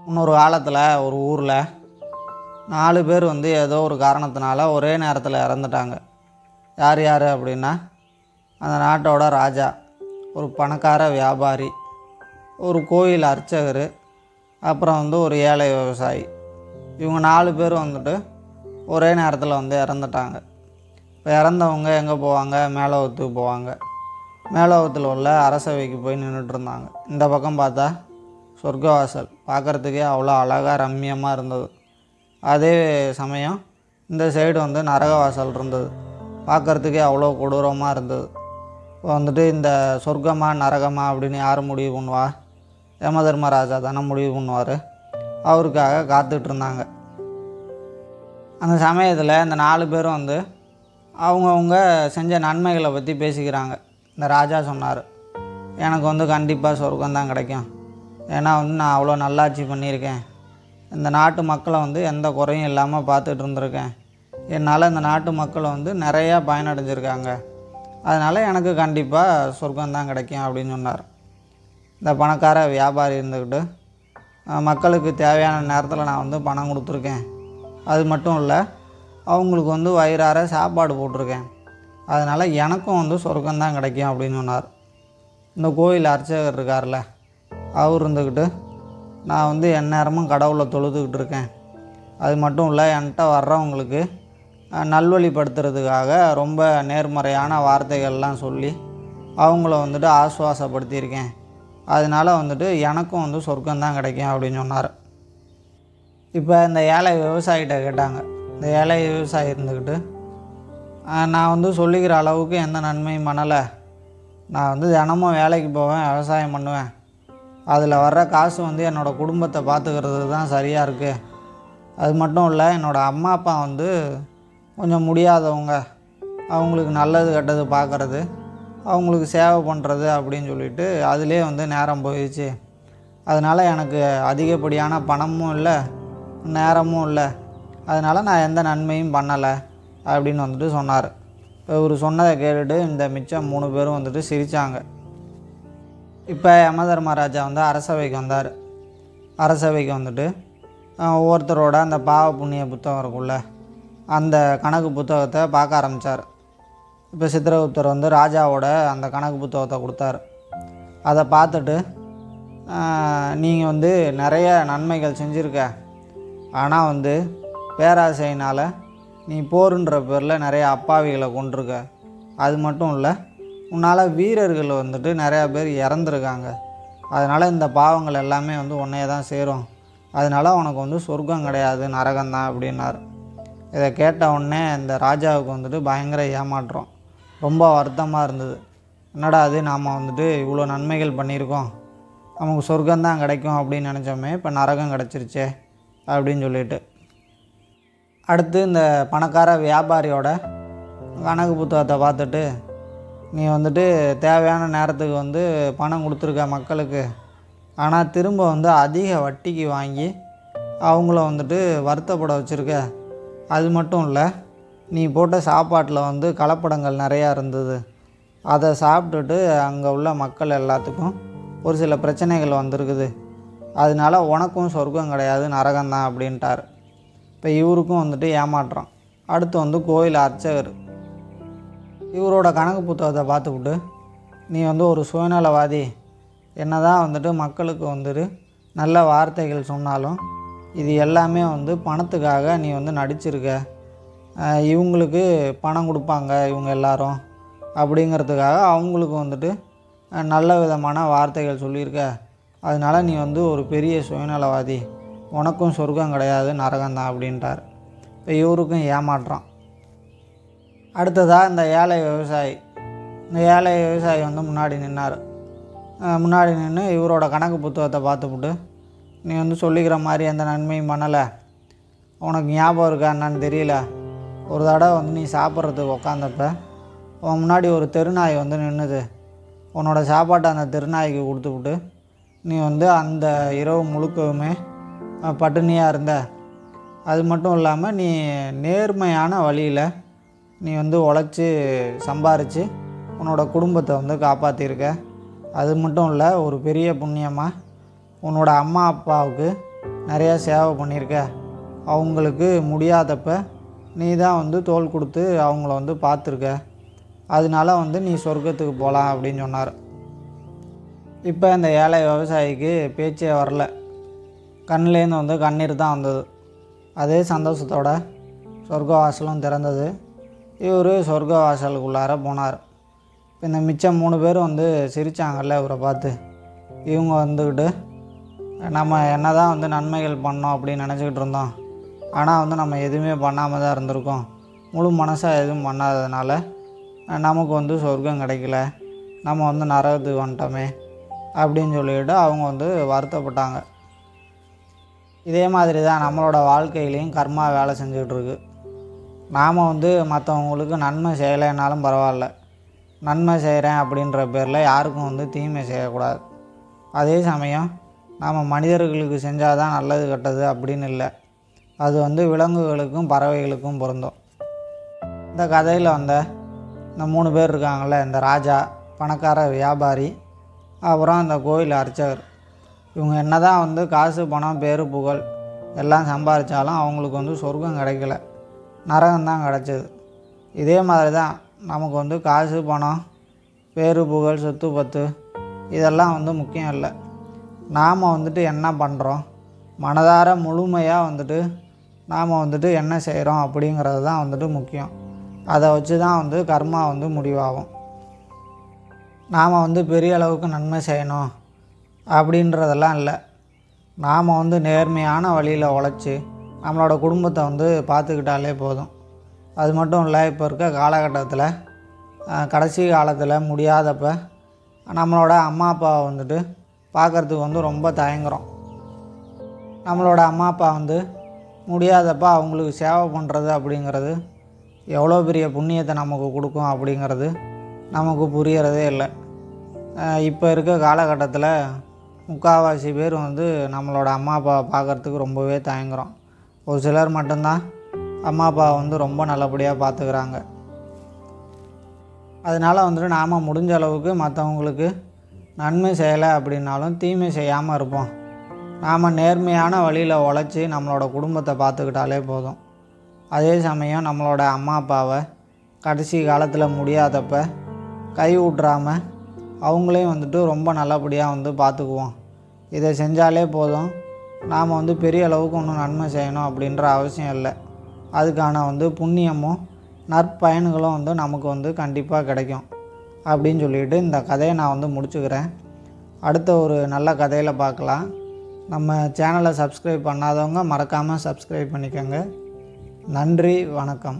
இன்னொரு காலத்தில் ஒரு ஊரில் 4 பேர் ஏதோ ஒரு காரணத்தினால ஒரே நேரத்தில் இறந்துட்டாங்க. யார் யார் அப்படின்னா, அந்த நாட்டோட ராஜா, ஒரு பணக்கார வியாபாரி, ஒரு கோயில் அர்ச்சகர், அப்புறம் ஒரு ஏழை விவசாயி. இவங்க 4 பேர் ஒரே நேரத்தில் இறந்துட்டாங்க. இப்போ இறந்தவங்க எங்கே போவாங்க? மேலோகத்துக்கு போவாங்க. மேலோகத்தில் உள்ள அரசவைக்கு போய் நின்றுட்டு இருந்தாங்க. இந்த பக்கம் பார்த்தா சொர்க்கவாசல் பார்க்குறதுக்கே அவ்வளோ அழகாக ரம்மியமாக இருந்தது. அதே சமயம் இந்த சைடு நரகவாசல் இருந்தது. பார்க்குறதுக்கே அவ்வளோ கொடூரமாக இருந்தது. இப்போ இந்த சொர்க்கமா நரகமா அப்படின்னு யார் முடிவு பண்ணுவா? யமதர்மராஜா தானே முடிவு பண்ணுவார். அவருக்காக காத்துட்டு இருந்தாங்க. அந்த சமயத்தில் இந்த 4 பேரும் அவங்கவுங்க செஞ்ச நன்மைகளை பற்றி பேசிக்கிறாங்க. இந்த ராஜா சொன்னார், எனக்கு கண்டிப்பாக சொர்க்கம்தான் கிடைக்கும். ஏன்னா நான் அவ்வளோ நல்லாட்சி பண்ணியிருக்கேன். இந்த நாட்டு மக்களை எந்த குறையும் இல்லாமல் பார்த்துட்டு இருந்திருக்கேன். என்னால் இந்த நாட்டு மக்களை நிறையா பயனடைஞ்சிருக்காங்க. அதனால் எனக்கு கண்டிப்பாக சொர்க்கம்தான் கிடைக்கும் அப்படின்னு சொன்னார். இந்த பணக்கார வியாபாரி இருந்துக்கிட்டு, மக்களுக்கு தேவையான நேரத்தில் நான் பணம் கொடுத்துருக்கேன். அது மட்டும் இல்லை, அவங்களுக்கு வயிறார சாப்பாடு போட்டிருக்கேன். அதனால் எனக்கும் சொர்க்கம்தான் கிடைக்கும் அப்படின்னு சொன்னார். இந்த கோயில் அர்ச்சகர் இருக்கார்ல, அவர் இருந்துக்கிட்டு, நான் எந்நேரமும் கடவுளை தொழுதுகிட்டு இருக்கேன். அது மட்டும் இல்லை, என்கிட்ட வர்றவங்களுக்கு நல்வழிப்படுத்துறதுக்காக ரொம்ப நேர்மறையான வார்த்தைகள்லாம் சொல்லி அவங்கள ஆசுவாசப்படுத்தியிருக்கேன். அதனால் எனக்கும் சொர்க்கம்தான் கிடைக்கும் அப்படின்னு சொன்னார். இப்போ இந்த ஏழை விவசாயிகிட்ட கேட்டாங்க. இந்த ஏழை விவசாயி இருந்துக்கிட்டு, நான் சொல்லிக்கிற அளவுக்கு எந்த நன்மையும் பண்ணலை. நான் தினமும் வேலைக்கு போவேன், விவசாயம் பண்ணுவேன். அதில் வர்ற காசு என்னோடய குடும்பத்தை பார்த்துக்கிறது தான் சரியாக இருக்குது. அது மட்டும் இல்லை, என்னோடய அம்மா அப்பா கொஞ்சம் முடியாதவங்க, அவங்களுக்கு நல்லது கெட்டது பார்க்குறது, அவங்களுக்கு சேவை பண்ணுறது அப்படின்னு சொல்லிட்டு அதிலே நேரம் போயிடுச்சு. அதனால் எனக்கு அதிகப்படியான பணமும் இல்லை, நேரமும் இல்லை. அதனால் நான் எந்த நன்மையும் பண்ணலை அப்படின்னு சொன்னார். இப்போ இவர் சொன்னதை கேட்டுட்டு இந்த மிச்சம் 3 பேரும் சிரித்தாங்க. இப்போ யமதர்மராஜா அரசவைக்கு வந்தார். அரசவைக்கு ஒவ்வொருத்தரோட அந்த பாவ புண்ணிய புத்தகம் இருக்குல்ல, அந்த கணக்கு புத்தகத்தை பார்க்க ஆரம்பித்தார். இப்போ சித்திரகுப்தர் ராஜாவோட அந்த கணக்கு புத்தகத்தை கொடுத்தாரு. அதை பார்த்துட்டு, நீங்கள் நிறைய நன்மைகள் செஞ்சுருக்க, ஆனால் பேராசையினால் நீ போருன்ற பேரில் நிறைய அப்பாவிகளை கொண்டிருக்க. அது மட்டும் இல்லை, உன்னால் வீரர்கள் நிறையா பேர் இறந்துருக்காங்க. அதனால் இந்த பாவங்கள் எல்லாமே உன்னையே தான் சேரும். அதனால் உனக்கு சொர்க்கம் கிடையாது, நரகம்தான் அப்படின்னார். இதை கேட்ட உடனே இந்த ராஜாவுக்கு பயங்கர ஏமாற்றம், ரொம்ப வருத்தமாக இருந்தது. என்னடா அது, நாம் இவ்வளோ நன்மைகள் பண்ணியிருக்கோம், நமக்கு சொர்க்கம்தான் கிடைக்கும் அப்படின்னு நினச்சோமே, இப்போ நரகம் கிடச்சிருச்சே அப்படின்னு சொல்லிட்டு. அடுத்து இந்த பணக்கார வியாபாரியோட கணக்கு புத்தகத்தை பார்த்துட்டு, நீ தேவையான நேரத்துக்கு பணம் கொடுத்துருக்க மக்களுக்கு, ஆனால் திரும்ப அதிக வட்டிக்கு வாங்கி அவங்கள வருத்தப்பட வச்சுருக்க. அது மட்டும் இல்லை, நீ போட்ட சாப்பாட்டில் கலப்படங்கள் நிறையா இருந்தது. அதை சாப்பிட்டுட்டு அங்கே உள்ள மக்கள் எல்லாத்துக்கும் ஒரு சில பிரச்சனைகள் வந்திருக்குது. அதனால உனக்கும் சொர்க்கம் கிடையாது, நரகம்தான் அப்படின்ட்டார். இப்போ இவருக்கும் ஏமாற்றம். அடுத்து கோயில் அர்ச்சகர், இவரோட கணக்கு புத்தகத்தை பார்த்துக்கிட்டு, நீ ஒரு சுயநலவாதி, என்ன தான் மக்களுக்கு நல்ல வார்த்தைகள் சொன்னாலும் இது எல்லாமே பணத்துக்காக நீ நடிச்சிருக்க. இவங்களுக்கு பணம் கொடுப்பாங்க இவங்க எல்லாரும் அப்படிங்கிறதுக்காக அவங்களுக்கு நல்ல விதமான வார்த்தைகள் சொல்லியிருக்க. அதனால் நீ ஒரு பெரிய சுயநலவாதி, உனக்கும் சொர்க்கம் கிடையாது, நரகம்தான் அப்படின்ட்டார். இப்போ இவருக்கும் ஏமாற்றம். அடுத்ததாக இந்த ஏழை விவசாயி, இந்த ஏழை விவசாயி முன்னாடி நின்னார். முன்னாடி நின்று இவரோட கணக்கு புத்தகத்தை பார்த்துவிட்டு, நீ சொல்லிக்கிற மாதிரி எந்த நன்மையும் பண்ணலை, உனக்கு ஞாபகம் இருக்கா என்னன்னு தெரியல, ஒரு தடவை நீ சாப்பிட்றதுக்கு உக்காந்தப்ப உன் முன்னாடி ஒரு தெருநாய் நின்றுது. உன்னோட சாப்பாட்டை அந்த தெருநாய்க்கு கொடுத்துவிட்டு நீ அந்த இரவு முழுக்கவுமே பட்டினியாக இருந்த. அது மட்டும் இல்லாமல் நீ நேர்மையான வழியில் நீ உழைச்சி சம்பாரித்து உன்னோட குடும்பத்தை காப்பாற்றிருக்க. அது மட்டும் இல்லை, ஒரு பெரிய புண்ணியமாக உன்னோட அம்மா அப்பாவுக்கு நிறையா சேவை பண்ணியிருக்க, அவங்களுக்கு முடியாதப்ப நீ தான் வந்து தோள் கொடுத்து அவங்கள வந்து பார்த்துருக்க, அதனால வந்து நீ சொர்க்கத்துக்கு போகலாம் அப்படின்னு சொன்னார். இப்போ இந்த ஏழை விவசாயிக்கு பேச்சே வரல, கண்ணிலேருந்து வந்து கண்ணீர் தான் வந்தது. அதே சந்தோஷத்தோட சொர்க்கவாசலும் திறந்தது. இவர் சொர்க்கவாசலுக்குள்ளார போனார். இப்போ இந்த மிச்சம் 3 பேர் வந்து சிரித்தாங்கல்ல இவரை பார்த்து. இவங்க வந்துக்கிட்டு நம்ம என்ன தான் வந்து நன்மைகள் பண்ணோம் அப்படின்னு நினச்சிக்கிட்டு இருந்தோம், ஆனால் வந்து நம்ம எதுவுமே பண்ணாமல் தான் இருந்திருக்கோம், முழு மனசாக எதுவும் பண்ணாததுனால நமக்கு வந்து சொர்க்கம் கிடைக்கல, நம்ம வந்து நரகத்துக்கு வந்துட்டோமே அப்படின்னு சொல்லிவிட்டு அவங்க வந்து வருத்தப்பட்டாங்க. இதே மாதிரி தான் நம்மளோட வாழ்க்கையிலையும் கர்மா வேலை செஞ்சுக்கிட்டு இருக்கு. நாம் வந்து மற்றவங்களுக்கு நன்மை செய்யலைன்னாலும் பரவாயில்ல, நன்மை செய்கிறேன் அப்படின்ற பேரில் யாருக்கும் வந்து தீமை செய்யக்கூடாது. அதே சமயம் நாம் மனிதர்களுக்கு செஞ்சால் தான் நல்லது கெட்டது அப்படின்னு இல்லை, அது வந்து விலங்குகளுக்கும் பறவைகளுக்கும் பொருந்தும். இந்த கதையில் வந்த இந்த 3 பேர் இருக்காங்கள்ல, இந்த ராஜா, பணக்கார வியாபாரி, அப்புறம் இந்த கோயில் அர்ச்சகர், இவங்க என்ன தான் வந்து காசு பணம் பேரு புகழ் எல்லாம் சம்பாதிச்சாலும் அவங்களுக்கு வந்து சொர்க்கம் கிடைக்கல, நரகம்தான் கிடச்சிது. இதே மாதிரி தான் நமக்கு வந்து காசு பணம் பேரு புகழ் சொத்து பத்து இதெல்லாம் வந்து முக்கியம் இல்லை. நாம் வந்துட்டு என்ன பண்ணுறோம், மனதார முழுமையாக வந்துட்டு நாம் வந்துட்டு என்ன செய்கிறோம் அப்படிங்கிறது தான் வந்துட்டு முக்கியம். அதை வச்சு தான் வந்து கர்மா வந்து முடிவாகும். நாம் வந்து பெரிய அளவுக்கு நன்மை செய்யணும் அப்படின்றதெல்லாம் இல்லை. நாம் வந்து நேர்மையான வழியில் உழைச்சி நம்மளோட குடும்பத்தை வந்து பார்த்துக்கிட்டாலே போதும். அது மட்டும் இல்லை, இப்போ இருக்க காலகட்டத்தில் கடைசி காலத்தில் முடியாதப்ப நம்மளோட அம்மா அப்பாவை வந்துட்டு பார்க்குறதுக்கு வந்து ரொம்ப தயங்குறோம். நம்மளோட அம்மா அப்பா வந்து முடியாதப்ப அவங்களுக்கு சேவை பண்ணுறது அப்படிங்கிறது எவ்வளோ பெரிய புண்ணியத்தை நமக்கு கொடுக்கும் அப்படிங்கிறது நமக்கு புரியறதே இல்லை. இப்போ இருக்க காலகட்டத்தில் முக்கால்வாசி பேர் வந்து நம்மளோட அம்மா அப்பாவை பார்க்குறதுக்கு ரொம்பவே தயங்குறோம். ஒரு சிலர் மட்டும்தான் அம்மா அப்பாவை வந்து ரொம்ப நல்லபடியாக பார்த்துக்கிறாங்க. அதனால் வந்துட்டு நாம் முடிஞ்ச அளவுக்கு மற்றவங்களுக்கு நன்மை செய்யலை அப்படின்னாலும் தீமை செய்யாமல் இருப்போம். நாம் நேர்மையான வழியில் உழைச்சி நம்மளோட குடும்பத்தை பார்த்துக்கிட்டாலே போதும். அதே சமயம் நம்மளோட அம்மா அப்பாவை கடைசி காலத்தில் முடியாதப்ப கை விட்றாமல் அவங்களையும் வந்துட்டு ரொம்ப நல்லபடியாக வந்து பார்த்துக்குவோம். இதை செஞ்சாலே போதும். நாம் வந்து பெரிய அளவுக்கு ஒன்றும் நன்மை செய்யணும் அப்படின்ற அவசியம் இல்லை. அதுக்கான வந்து புண்ணியமும் நற்பயன்களும் வந்து நமக்கு வந்து கண்டிப்பாக கிடைக்கும் அப்படின்னு சொல்லிட்டு இந்த கதையை நான் வந்து முடிச்சுக்கிறேன். அடுத்த ஒரு நல்ல கதையில் பார்க்கலாம். நம்ம சேனலை சப்ஸ்கிரைப் பண்ணாதவங்க மறக்காமல் சப்ஸ்கிரைப் பண்ணிக்கோங்க. நன்றி, வணக்கம்.